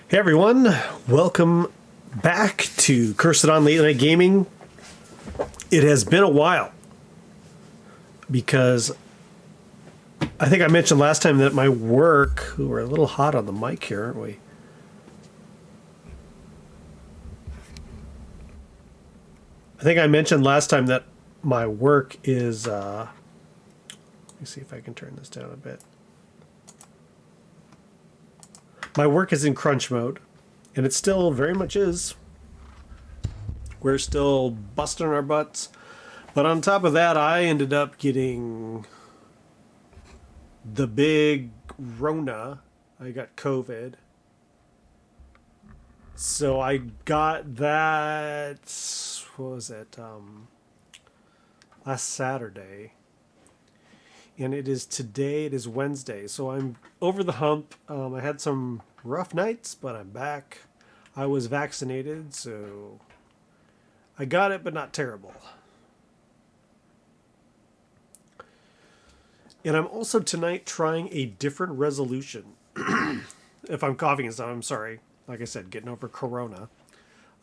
Hey everyone, welcome back to Cursed on Late Night Gaming. It has been a while because I think I mentioned last time that my work, we're a little hot on the mic here, aren't we? I think I mentioned last time that my work is, let me see if I can turn this down a bit. My work is in crunch mode, and it still very much is. We're still busting our butts. But on top of that, I ended up getting the big Rona. I got COVID. So I got that, what was it, last Saturday. And it is today, it is Wednesday. So I'm over the hump. I had some rough nights, but I'm back. I was vaccinated, so I got it, but not terrible. And I'm also tonight trying a different resolution. If I'm coughing and stuff, I'm sorry. Like I said, getting over Corona.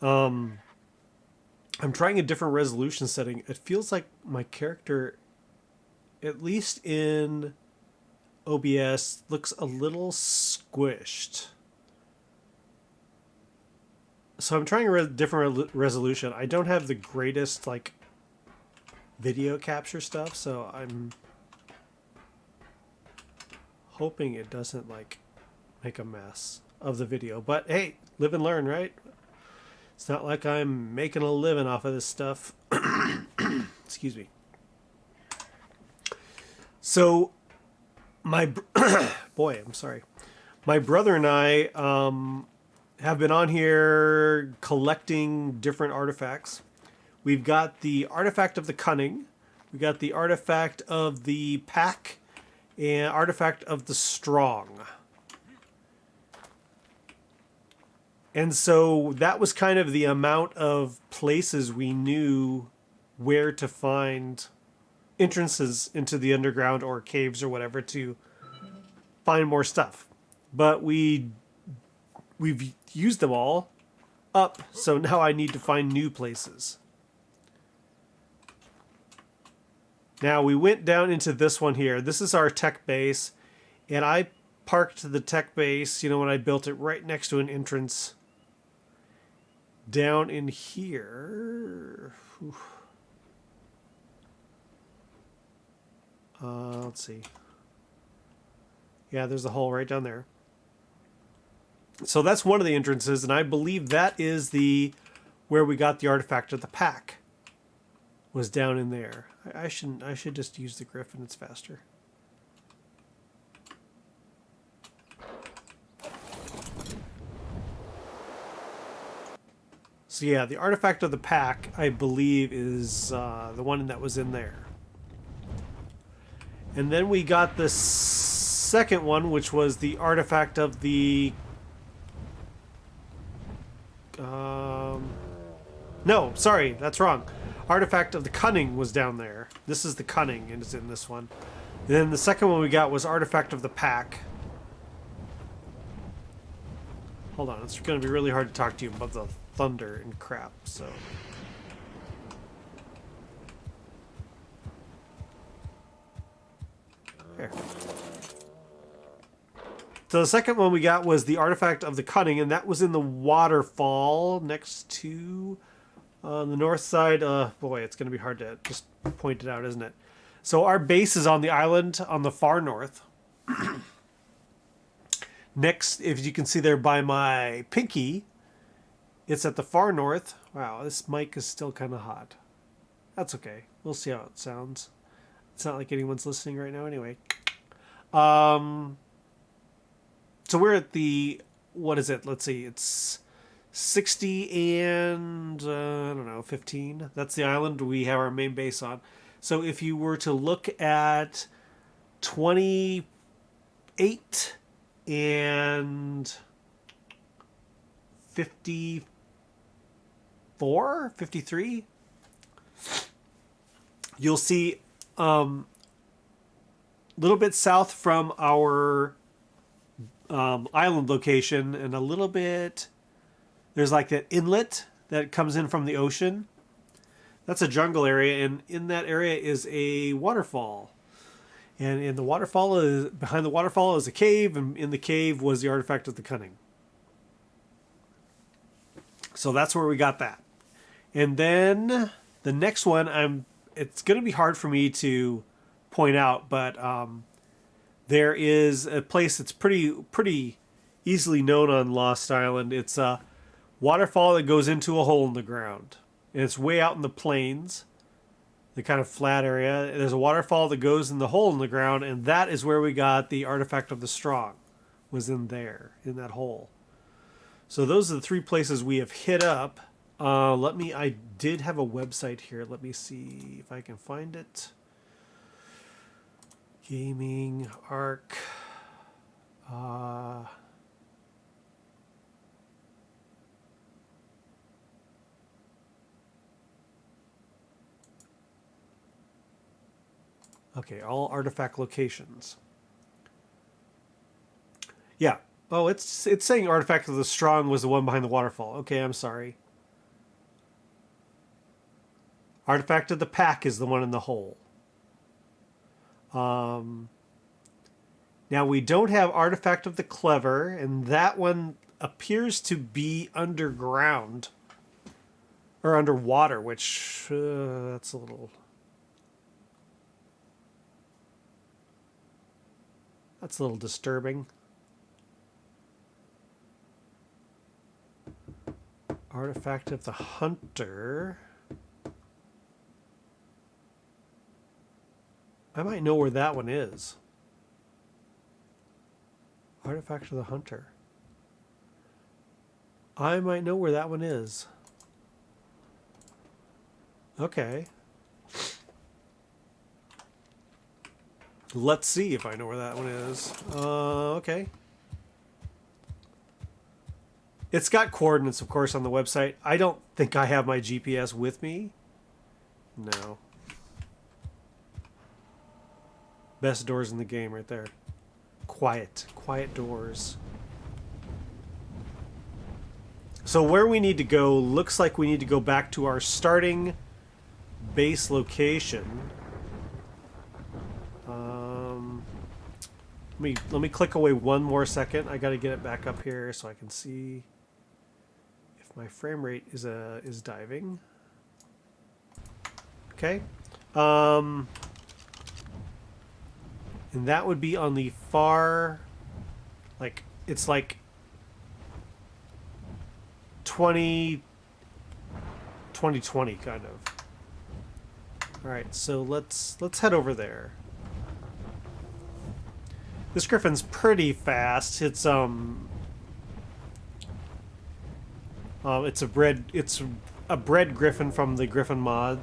I'm trying a different resolution setting. It feels like my character, at least in OBS, looks a little squished. So I'm trying a different resolution. I don't have the greatest like video capture stuff, so I'm hoping it doesn't like make a mess of the video. But hey, live and learn, right? It's not like I'm making a living off of this stuff. Excuse me. So my boy, I'm sorry. My brother and I have been on here collecting different artifacts. We've got the artifact of the cunning, we got the artifact of the pack, and artifact of the strong. And so that was kind of the amount of places we knew where to find entrances into the underground or caves or whatever to find more stuff. But we've used them all up, so now I need to find new places. Now we went down into this one here. This is our tech base, and I parked the tech base, when I built it right next to an entrance down in here. Let's see. Yeah, there's a hole right down there. So that's one of the entrances, and I believe that is where we got the artifact of the pack. Was down in there. I should just use the griffin. It's faster. So yeah, the artifact of the pack, I believe, is the one that was in there. And then we got the second one, which was the artifact of the... no, sorry, that's wrong. Artifact of the cunning was down there. This is the cunning, and it's in this one. And then the second one we got was artifact of the pack. Hold on, it's going to be really hard to talk to you about the thunder and crap, so... There. So the second one we got was the artifact of the cunning, and that was in the waterfall next to... on the north side. Boy, it's going to be hard to just point it out, isn't it? So our base is on the island on the far north. Next, if you can see there by my pinky, it's at the far north. Wow, this mic is still kind of hot. That's okay. We'll see how it sounds. It's not like anyone's listening right now anyway. So we're at the, what is it? Let's see, it's 60 and, I don't know, 15. That's the island we have our main base on. So if you were to look at 28 and 54, 53, you'll see a little bit south from our island location, and a little bit. There's like that inlet that comes in from the ocean. That's a jungle area, and in that area is a waterfall. And in the waterfall is behind the waterfall is a cave, and in the cave was the artifact of the cunning. So that's where we got that. And then the next one, it's going to be hard for me to point out, but there is a place that's pretty easily known on Lost Island. It's a waterfall that goes into a hole in the ground. And it's way out in the plains, the kind of flat area. There's a waterfall that goes in the hole in the ground, and that is where we got the artifact of the strong, was in there, in that hole. So those are the three places we have hit up. I did have a website here. Let me see if I can find it. Gaming, ARK. Okay, all artifact locations. Yeah. Oh, it's saying Artifact of the Strong was the one behind the waterfall. Okay, I'm sorry. Artifact of the Pack is the one in the hole. Now we don't have Artifact of the Clever, and that one appears to be underground. Or underwater, which that's a little... That's a little disturbing. Artifact of the Hunter. I might know where that one is. Artifact of the Hunter. I might know where that one is. Okay. Let's see if I know where that one is. Okay. It's got coordinates, of course, on the website. I don't think I have my GPS with me. No. Best doors in the game right there. Quiet. Quiet doors. So where we need to go, looks like we need to go back to our starting base location. Let me click away one more second. I got to get it back up here so I can see if my frame rate is diving. Okay. And that would be on the far, like, it's like 2020 kind of. All right, so let's head over there. This griffin's pretty fast. It's a bred griffin from the Griffin mod,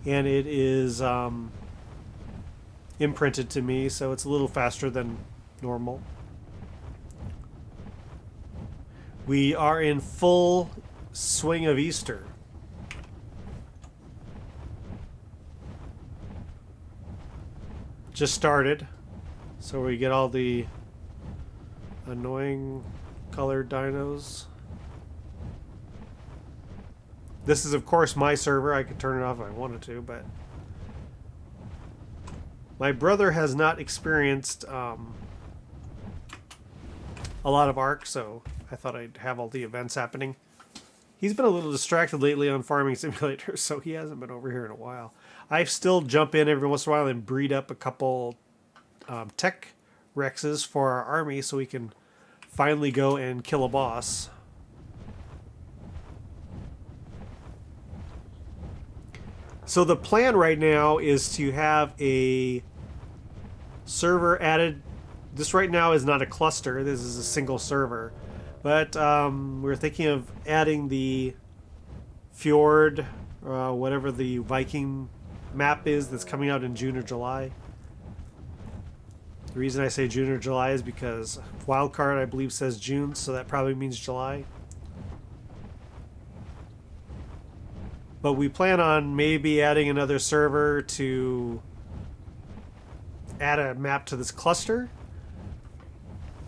and it is imprinted to me, so it's a little faster than normal. We are in full swing of Easter. Just started. So we get all the annoying colored dinos. This is, of course, my server. I could turn it off if I wanted to, but my brother has not experienced a lot of ARK, so I thought I'd have all the events happening. He's been a little distracted lately on Farming Simulator, so he hasn't been over here in a while. I still jump in every once in a while and breed up a couple tech Rexes for our army so we can finally go and kill a boss. So the plan right now is to have a server added. This right now is not a cluster. This is a single server. But we're thinking of adding the fjord, whatever the Viking map is that's coming out in June or July. The reason I say June or July is because wildcard, I believe, says June, so that probably means July. But we plan on maybe adding another server to add a map to this cluster.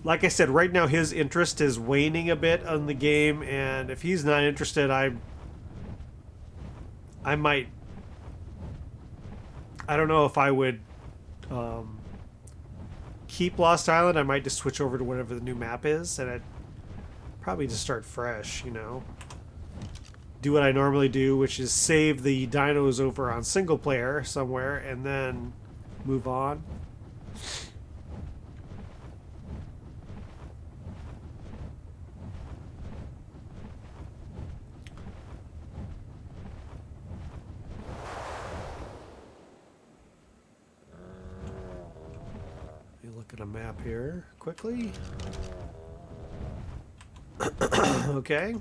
like I said, right now his interest is waning a bit on the game, and if he's not interested, I might. I don't know if I would keep Lost Island. I might just switch over to whatever the new map is, and I'd probably just start fresh. You know, do what I normally do, which is save the dinos over on single player somewhere, and then move on. Look at a map here quickly. Okay.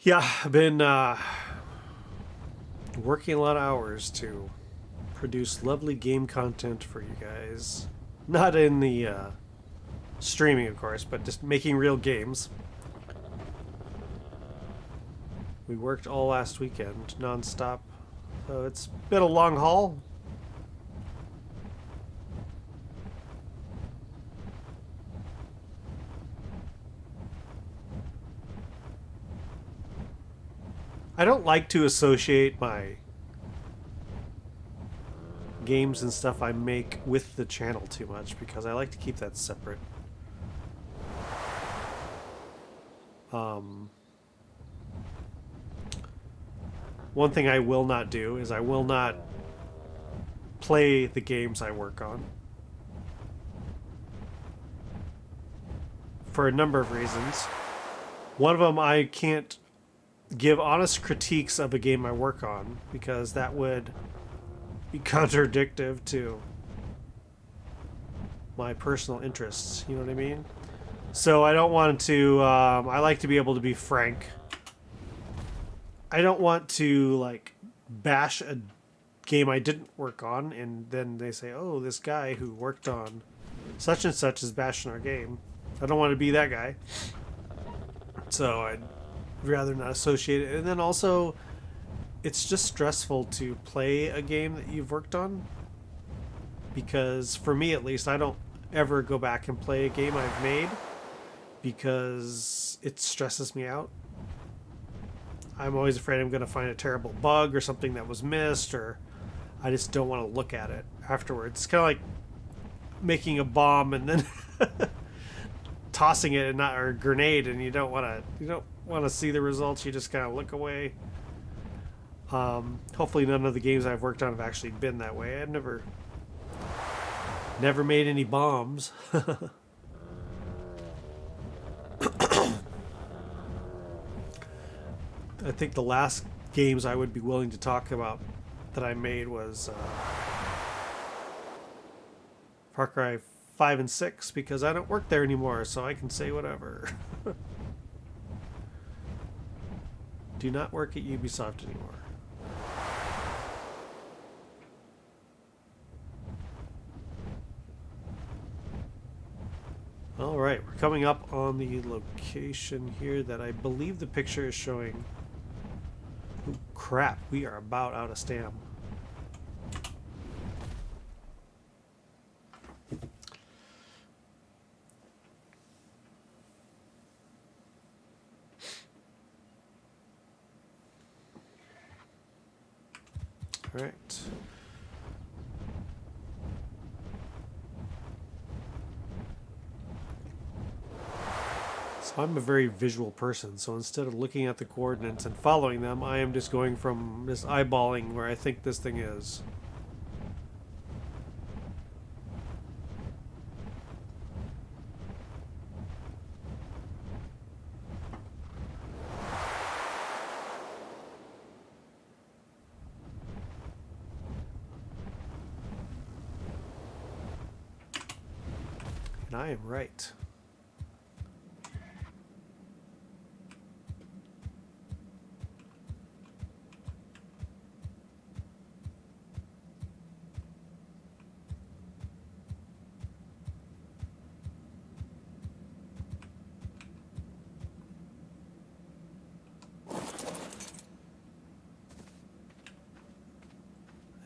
Yeah, I've been working a lot of hours to produce lovely game content for you guys. Not in the streaming, of course, but just making real games. We worked all last weekend, non-stop. So it's been a long haul. I don't like to associate my games and stuff I make with the channel too much because I like to keep that separate. One thing I will not do is I will not play the games I work on. For a number of reasons. One of them, I can't give honest critiques of a game I work on because that would be contradictive to my personal interests. You know what I mean? So I don't want to. I like to be able to be frank. I don't want to like bash a game I didn't work on, and then they say, "Oh, this guy who worked on such and such is bashing our game." I don't want to be that guy. So I'd rather not associate it. And then also, it's just stressful to play a game that you've worked on. Because for me at least, I don't ever go back and play a game I've made because it stresses me out. I'm always afraid I'm going to find a terrible bug or something that was missed, or I just don't want to look at it afterwards. It's kind of like making a bomb and then tossing it and not, or a grenade, and you don't want to see the results. You just kind of look away. Hopefully none of the games I've worked on have actually been that way. I've never made any bombs. I think the last games I would be willing to talk about that I made was Far Cry 5 and 6 because I don't work there anymore, so I can say whatever. Do not work at Ubisoft anymore. Alright, we're coming up on the location here that I believe the picture is showing. Oh, crap, we are about out of stam. Alright. So I'm a very visual person, so instead of looking at the coordinates and following them, I am just going from just eyeballing where I think this thing is. And I am right.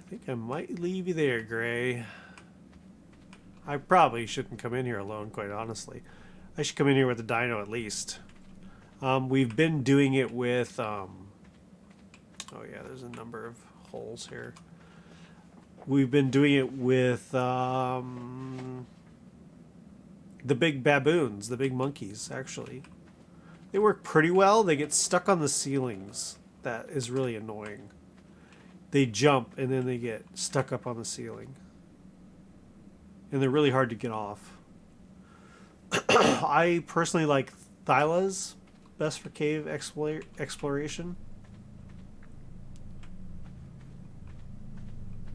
I think I might leave you there, Gray. I probably shouldn't come in here alone, quite honestly. I should come in here with a dino at least. We've been doing it with... oh yeah, there's a number of holes here. We've been doing it with the big baboons, the big monkeys, actually. They work pretty well. They get stuck on the ceilings. That is really annoying. They jump and then they get stuck up on the ceiling. And they're really hard to get off. I personally like Thylas, best for cave exploration.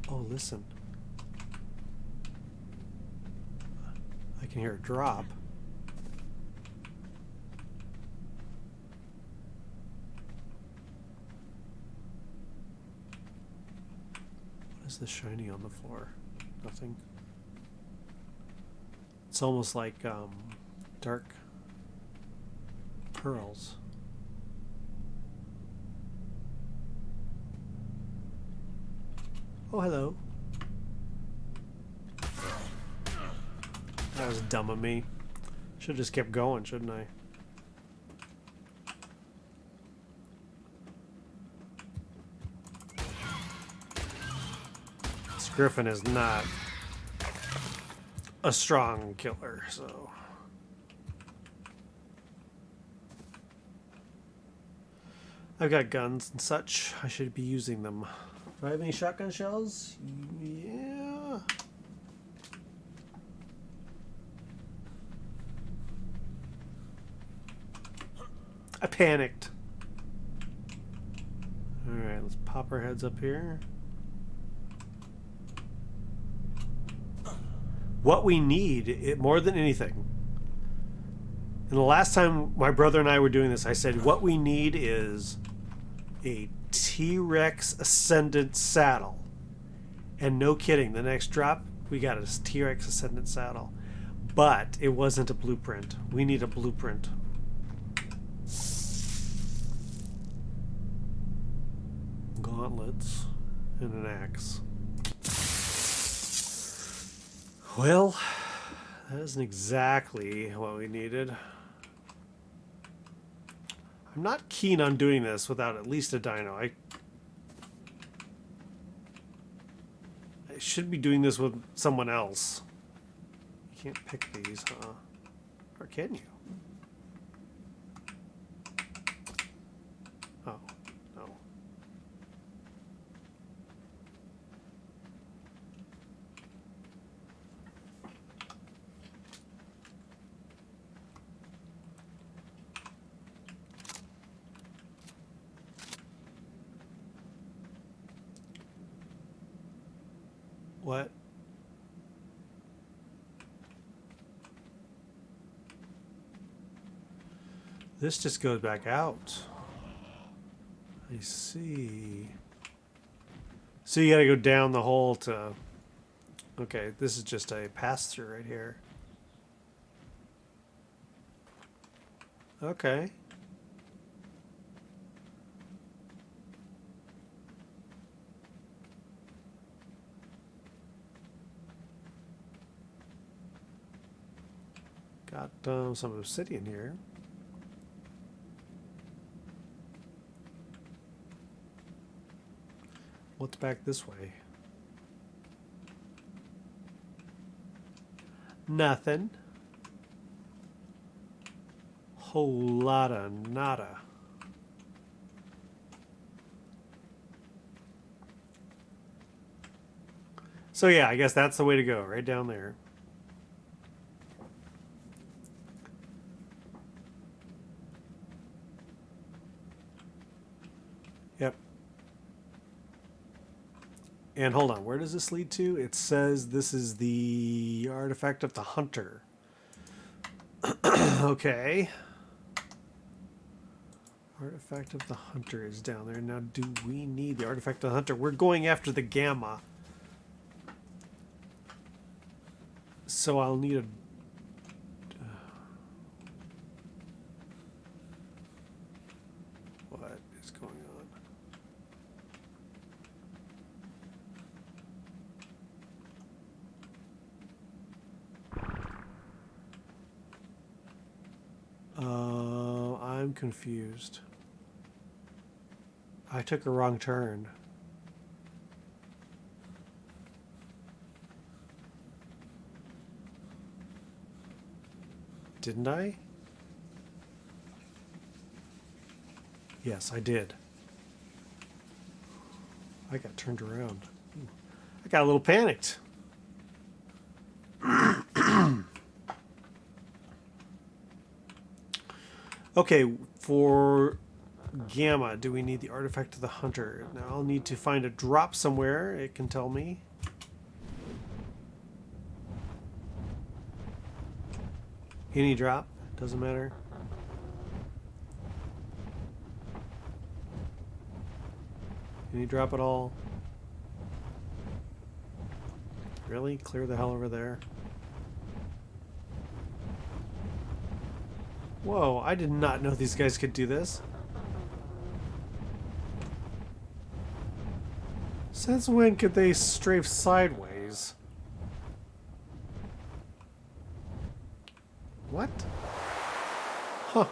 Oh, listen. I can hear a drop. What is this shiny on the floor? Nothing. It's almost like dark pearls. Oh, hello. That was dumb of me. Should have just kept going, shouldn't I? This griffin is not a strong killer, so... I've got guns and such. I should be using them. Do I have any shotgun shells? Yeah. I panicked. Alright, let's pop our heads up here. What we need, more than anything. And the last time my brother and I were doing this, I said, what we need is a T-Rex Ascendant saddle. And no kidding, the next drop, we got a T-Rex Ascendant saddle. But it wasn't a blueprint. We need a blueprint. Gauntlets and an axe. Well, that isn't exactly what we needed. I'm not keen on doing this without at least a dino. I should be doing this with someone else. You can't pick these, huh? Or can you? Oh, no. What? This just goes back out. I see. So you gotta go down the hole to... Okay, this is just a pass-through right here. Okay. Got some obsidian here. What's back this way? Nothing. Whole lot of nada. So yeah, I guess that's the way to go, right down there. Yep. And hold on, where does this lead to? It says this is the artifact of the hunter. Okay. Artifact of the hunter is down there. Now, do we need the artifact of the hunter? We're going after the gamma. So I'll need a... what is going on? confused. I took a wrong turn. Didn't I? Yes, I did. I got turned around. I got a little panicked. Okay, for Gamma, do we need the artifact of the hunter? Now I'll need to find a drop somewhere. It can tell me. Any drop, doesn't matter. Any drop at all? Really? Clear the hell over there. Whoa, I did not know these guys could do this. Since when could they strafe sideways? What? Huh.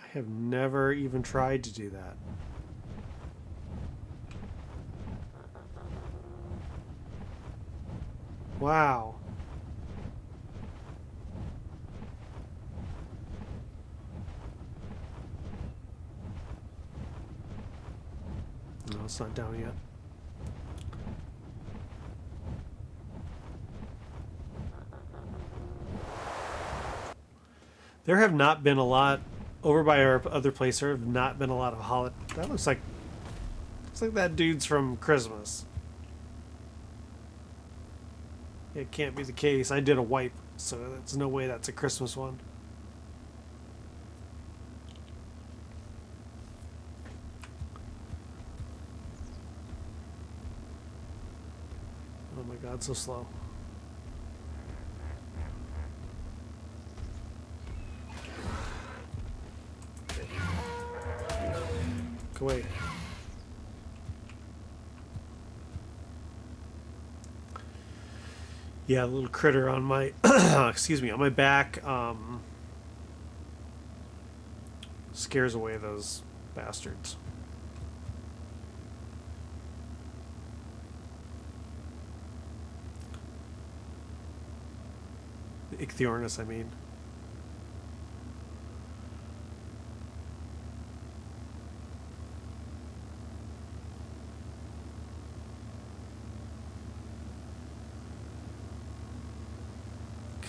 I have never even tried to do that. Wow. No, it's not down yet. There have not been a lot over by our other place. There have not been a lot of holiday. That looks like that dude's from Christmas. It can't be the case. I did a wipe, so there's no way that's a Christmas one. Oh my god, so slow. Go away. Yeah, a little critter on my excuse me, on my back scares away those bastards. The Ichthyornis, I mean.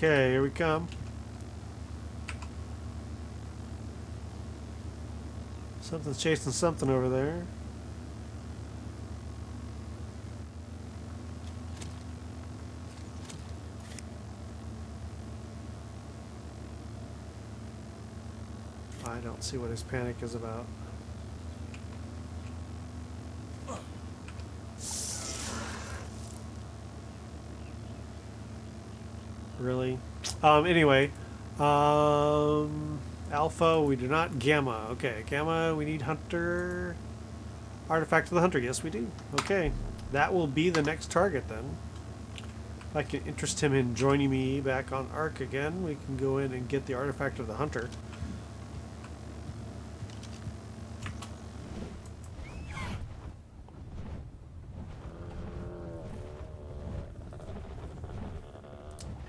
Okay, here we come. Something's chasing something over there. I don't see what his panic is about. Really? Anyway. Alpha, we do not. Gamma. Okay, Gamma, we need Hunter. Artifact of the Hunter. Yes, we do. Okay. That will be the next target then. If I can interest him in joining me back on ARK again, we can go in and get the Artifact of the Hunter.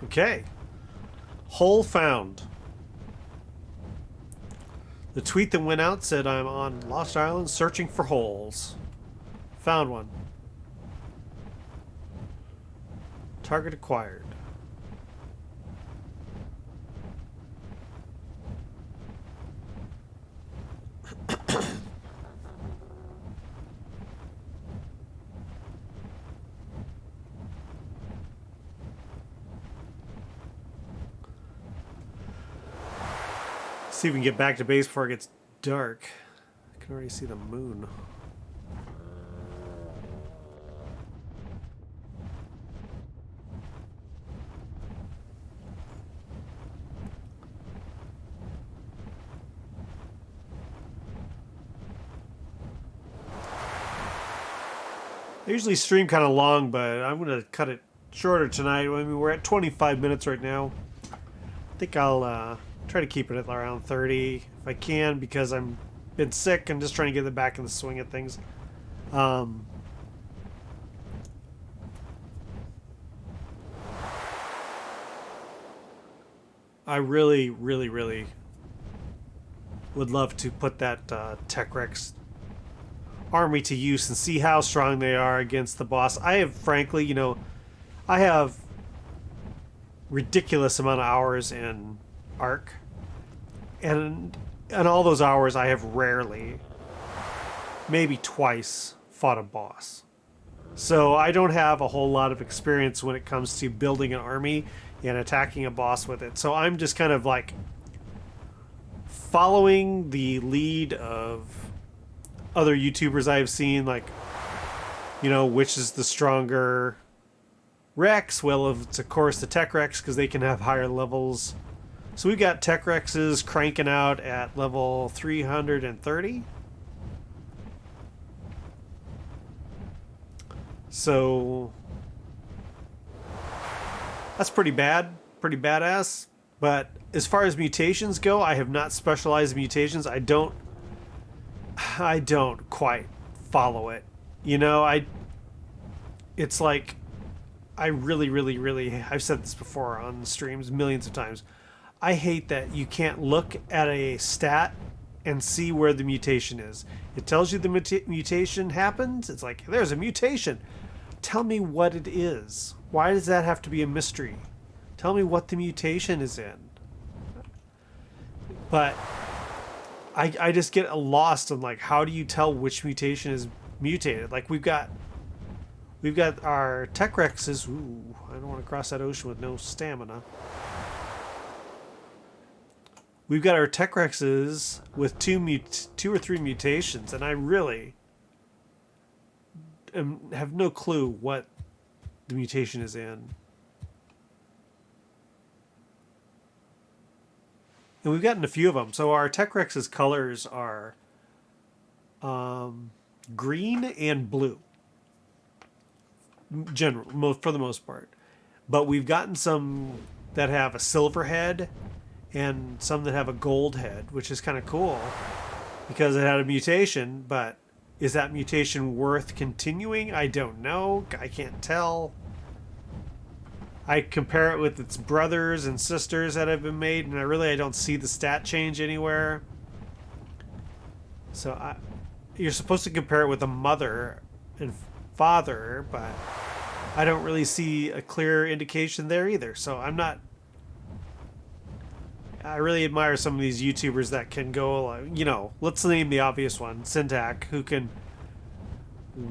Okay. Hole found. The tweet that went out said I'm on Lost Island searching for holes. Found one. Target acquired. See if we can get back to base before it gets dark. I can already see the moon. I usually stream kind of long, but I'm going to cut it shorter tonight. I mean, we're at 25 minutes right now. I think I'll Try to keep it at around 30 if I can, because I'm been sick and just trying to get it back in the swing of things. Um, I really, really, really would love to put that Tech Rex army to use and see how strong they are against the boss. I have, frankly, I have ridiculous amount of hours in ARK, and in all those hours, I have rarely, maybe twice, fought a boss. So I don't have a whole lot of experience when it comes to building an army and attacking a boss with it. So I'm just kind of like following the lead of other YouTubers I've seen, like, which is the stronger Rex? Well, it's of course the Tech Rex, because they can have higher levels. So we got Tech Rexes cranking out at level 330. So that's pretty badass. But as far as mutations go, I have not specialized in mutations. I don't quite follow it. It's like, I really, really, really, I've said this before on streams millions of times. I hate that you can't look at a stat and see where the mutation is. It tells you the mutation happens. It's like, there's a mutation. Tell me what it is. Why does that have to be a mystery? Tell me what the mutation is in. But I just get lost on, like, how do you tell which mutation is mutated? Like, we've got our Tech Rexes. Ooh, I don't want to cross that ocean with no stamina. We've got our Tech Rexes with two or three mutations, and I really have no clue what the mutation is in. And we've gotten a few of them. So our Tech Rex's colors are green and blue, for the most part. But we've gotten some that have a silver head and some that have a gold head, which is kind of cool because it had a mutation. But is that mutation worth continuing? I don't know. I can't tell. I compare it with its brothers and sisters that have been made, and I don't see the stat change anywhere. So you're supposed to compare it with a mother and father, but I don't really see a clear indication there either. So I really admire some of these YouTubers that can go, let's name the obvious one, Syntac, who can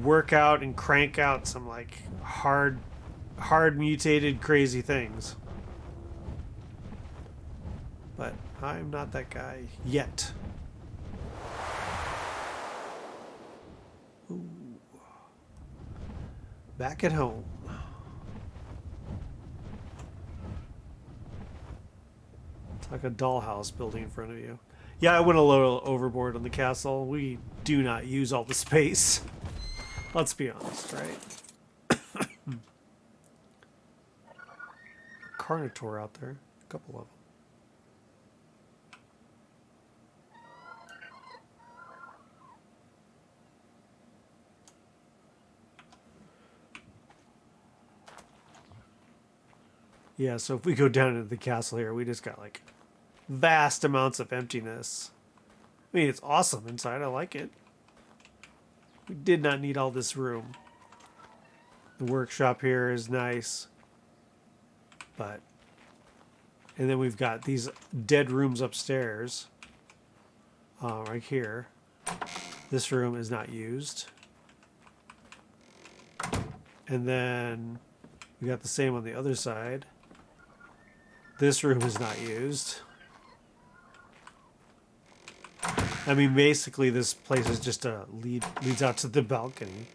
work out and crank out some, like, hard mutated crazy things. But I'm not that guy yet. Ooh. Back at home. It's like a dollhouse building in front of you. Yeah, I went a little overboard on the castle. We do not use all the space. Let's be honest, right? Carnotaur out there. A couple of them. Yeah, so if we go down into the castle here, we just got, like, vast amounts of emptiness. I mean, it's awesome inside. I like it. We did not need all this room. The workshop here is nice. And then we've got these dead rooms upstairs. Right here. This room is not used. And then we got the same on the other side. This room is not used. I mean, basically this place is just leads out to the balcony.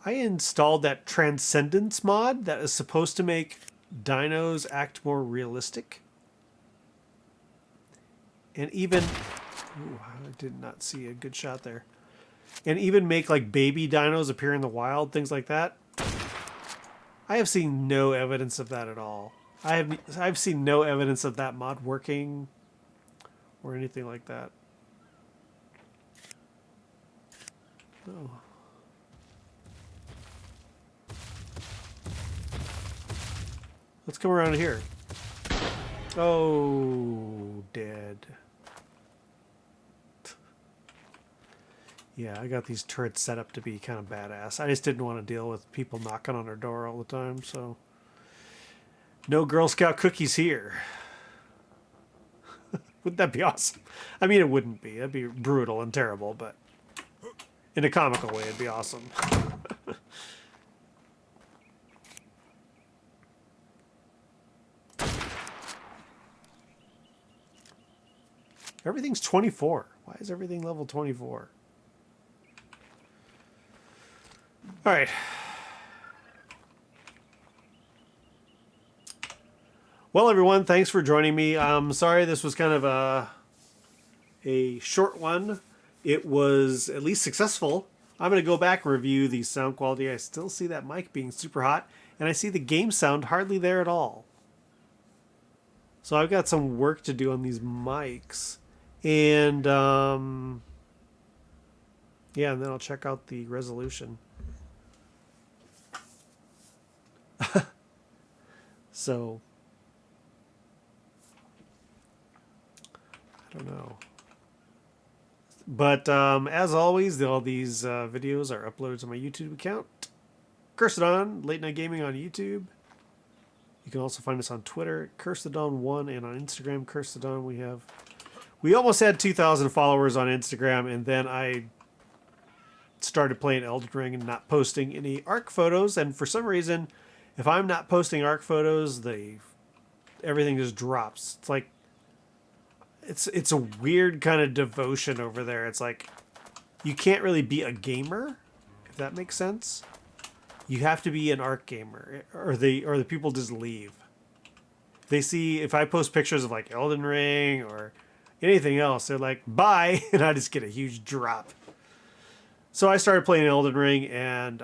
I installed that Transcendence mod that is supposed to make dinos act more realistic. And even, ooh, I did not see a good shot there. And even make like baby dinos appear in the wild, things like that. I have seen no evidence of that at all. I've seen no evidence of that mod working or anything like that. Oh. Let's come around here. Oh, dead. Yeah, I got these turrets set up to be kind of badass. I just didn't want to deal with people knocking on our door all the time, so... No Girl Scout cookies here. Wouldn't that be awesome? I mean, it wouldn't be. That'd be brutal and terrible, but... in a comical way, it'd be awesome. Everything's 24. Why is everything level 24? All right. Well, everyone, thanks for joining me. I'm sorry this was kind of a short one. It was at least successful. I'm going to go back and review the sound quality. I still see that mic being super hot, and I see the game sound hardly there at all. So I've got some work to do on these mics. And, yeah, and then I'll check out the resolution. So, I don't know. But as always, all these videos are uploaded to my YouTube account. Cursedon, Late Night Gaming on YouTube. You can also find us on Twitter, Cursedon1, and on Instagram, Cursedon. We almost had 2,000 followers on Instagram, and then I started playing Elden Ring and not posting any ARK photos. And for some reason, if I'm not posting ARK photos, everything just drops. It's like it's a weird kind of devotion over there. It's like you can't really be a gamer, if that makes sense. You have to be an ARK gamer, or the people just leave. They see if I post pictures of like Elden Ring or anything else, they're like, bye, and I just get a huge drop. So I started playing Elden Ring, and